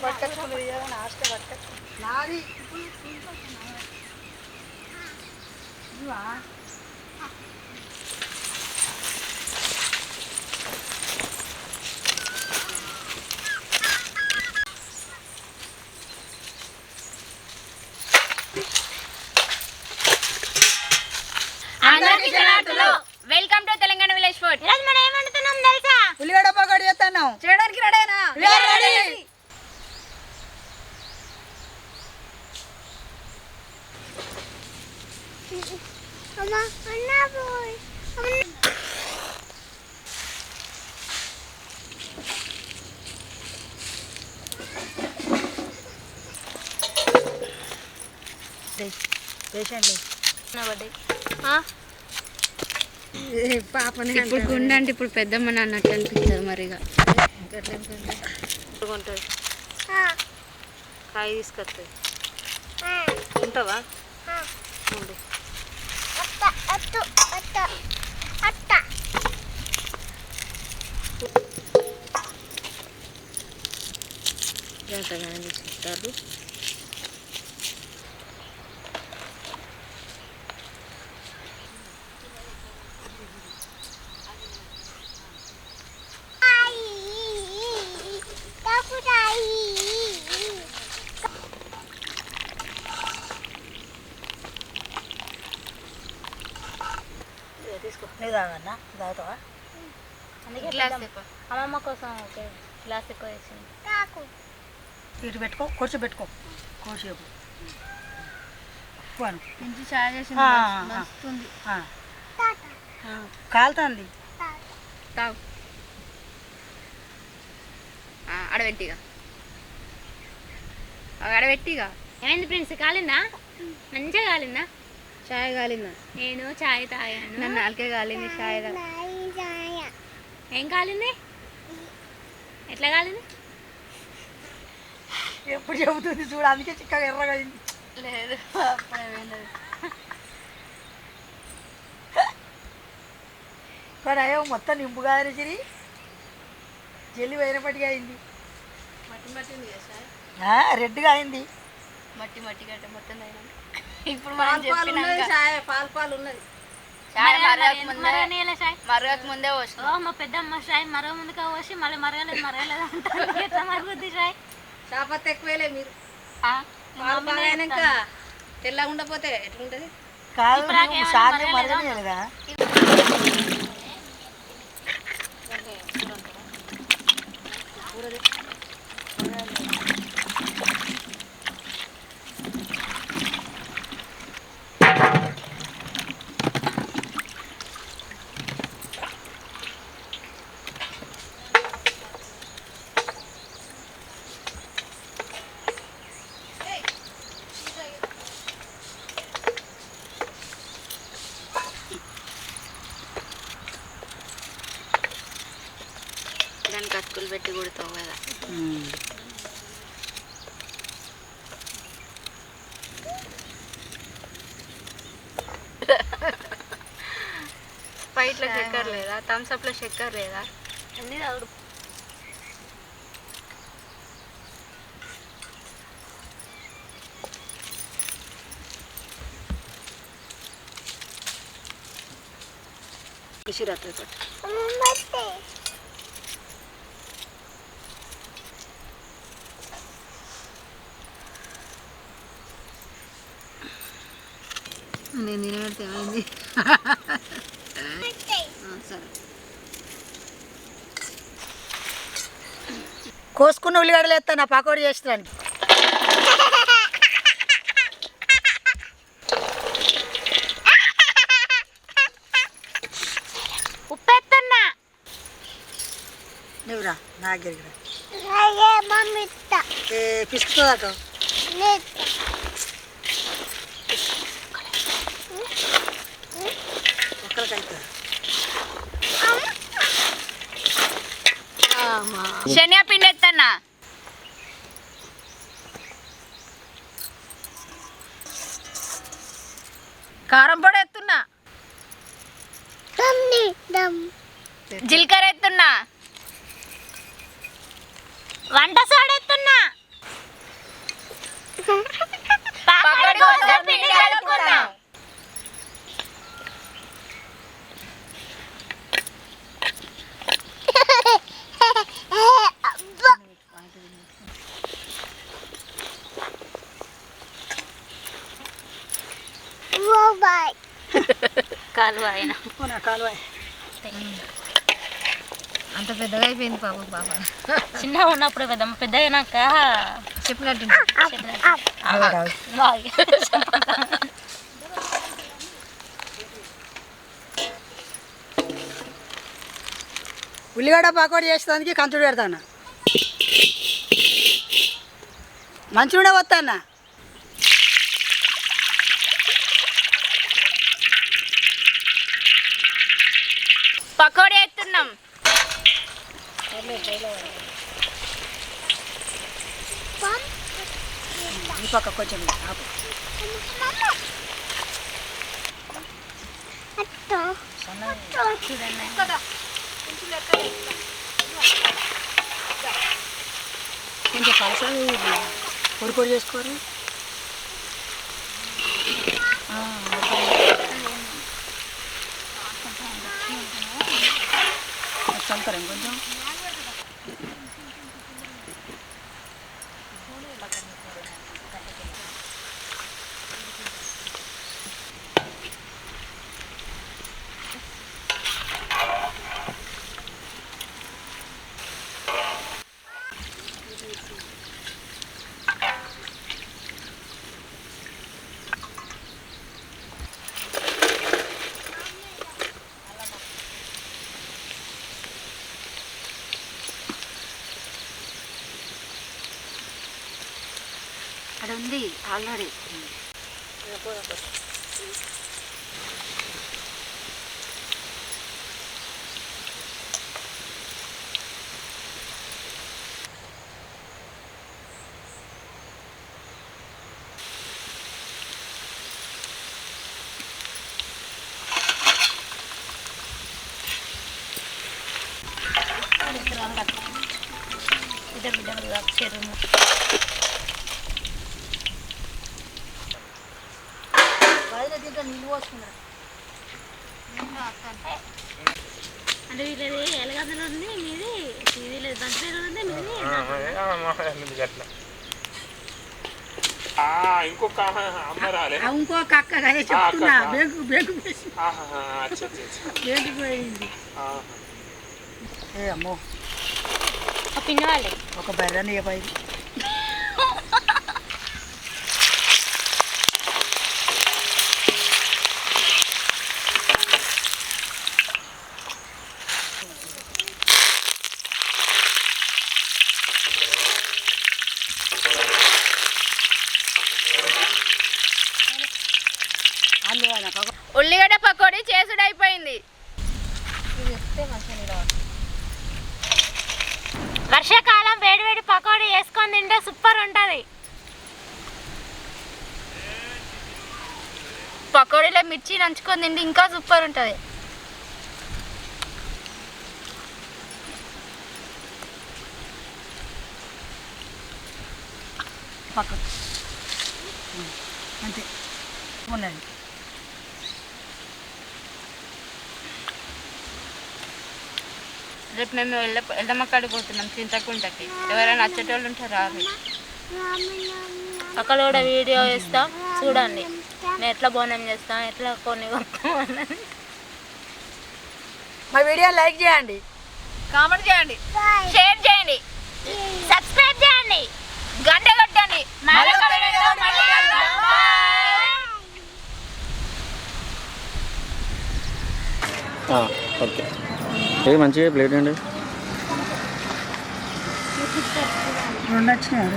Welcome to Telangana village food. ఈరోజు మనం ఏం వండుతున్నాం తెలుసా? ఉల్లిగడ్డ పకోడీ చేస్తున్నాం. చేయడానికి రెడీనా? రెడీ. అమ్మా అన్నా పోయ్ ఇప్పుడు గుండె అంటే ఇప్పుడు పెద్దమ్మని అన్నట్టు అనిపిస్తుంది. మరిగా కాయ తీసుకొస్తుంది ఉంటావా? ఎంతగానో తీసుకుంటారు. అమ్మమ్మ కోసం ఓకే గ్లాస్ ఎక్కువ వేసింది. ఇటు పెట్టుకో, కొర్చి పెట్టుకో, కోసేపు ఇంటి చాయ్ చేసింది కాలుతుంది. తాగు. అడబెట్టిగా అడబెట్టిగా. ఏమైంది ఫ్రెండ్స్? కాలిందా? మంచిగా కాలిందా? చాయ్ కాలిందా? నేను చాయ్ తాగాను. నన్ను నాలుకే కాలింది చాయ్. ఏం కాలింది? ఎట్లా కాలింది? ఎప్పుడు చెబుతుంది చూడు, అందుకే చిక్కగా ఎర్రగా అయింది. లేదు కానీ అయ్యో మొత్తం నింపుగా చిరి జల్లి వేరేపటిగా అయింది. మట్టి మట్టి ఉంది కదా చాయ్, రెడ్గా అయింది. మట్టి మట్టి గట్ట మొత్తం ఇప్పుడు మనం చెప్పినాక పాలు ఉన్నది. మరగక ముందే పోసి మా పెద్దమ్మ చాయ్ మరగ ముందుగా పోసి మళ్ళీ మరగలేదు అంటే ఎట్లా మరుగుద్ది చాయ్? చాపత్తి ఎక్కువేలే మీరు. అయినాక తెల్లగా ఉండపోతే ఎట్లుంటది? కాదు సార్లు మరగలేదా? దానికి అతుకులు పెట్టి కొడతావు కదా. ఫైట్లో చక్కెర లేదా? థమ్స్అప్లో చక్కెర లేదా? అన్నీ తాగుడు. నేను తినబెడితే ఏమైంది? సరే. కోసుకున్న ఉల్లిగడ్డలు వేస్తా నా పకోడీ చేస్తాను. ఉప్పెత్తున్నా నువ్వురా నా దగ్గరికి రా. పిసుకుతుందట. ఒక్కరికైతే శనగపిండి ఎత్తన్నా. కారం పొడి ఎత్తున్నా. జీలకర్ర ఎత్తున్నా. వంట సోడా ఎత్తున్నా. పకోడీ కోసం పిండి కలుపుకుందాం. కాలువ ఆయన కాలువ అంత పెద్దగా అయిపోయింది పాప చిన్నగా ఉన్నప్పుడు పెద్ద అయినాక చెప్పినట్టు ఉల్లిగడ్డ పకోడీ చేసేదానికి కంచుడు పెడతాను. మంచిగా వస్తానా పకోడీ ఎత్తున్నాం. ఈ పక్క కొంచెం ఆపు. కొంచెం పలసలు పొడి పొడి చేసుకోరు. చంపరం కొంచెం అక్కడ ఉంది ఆల్రెడీ. నీళ్ళు పోసుకున్నా అంటే వీళ్ళది ఎలగదలు ఉంది, మీది ఇది దంపేరు ఉంది, మీది ఇంకొక అమ్మ రాలే. ఇంకొక అక్క అదే చెప్తున్నా. బేకు బేకు బేకు పోయింది. ఏ అమ్మో పిన్ని వాళ్ళే ఒక బెర్రని ఇవ్వాలి. ఉల్లిగడ్డ పకోడీ చేసుడు అయిపోయింది. వర్షాకాలం వేడివేడి పకోడీ వేసుకొని తింటే సూపర్ ఉంటుంది. పకోడీలో మిర్చి నంచుకొని తింటే ఇంకా సూపర్ ఉంటుంది. పక్క అంతే ఉన్నది. రేపు మేము ఎల్లమ్మకాడికి పోతున్నాం చింతకుంటకి. ఎవరైనా నచ్చేటోళ్ళు ఉంటారు రాదు. అక్కడ కూడా వీడియో వేస్తాం చూడండి. మేము ఎట్లా బోనం చేస్తాం, ఎట్లా కొన్ని కొడతాం అన్నది. మా వీడియో లైక్ చేయండి, కామెంట్ చేయండి, షేర్ చేయండి, సబ్స్క్రైబ్ చేయండి, గంట కొట్టండి. ఓకే, ఏ మంచిగా ప్లేట్ అండి. 2 వచ్చినాయి.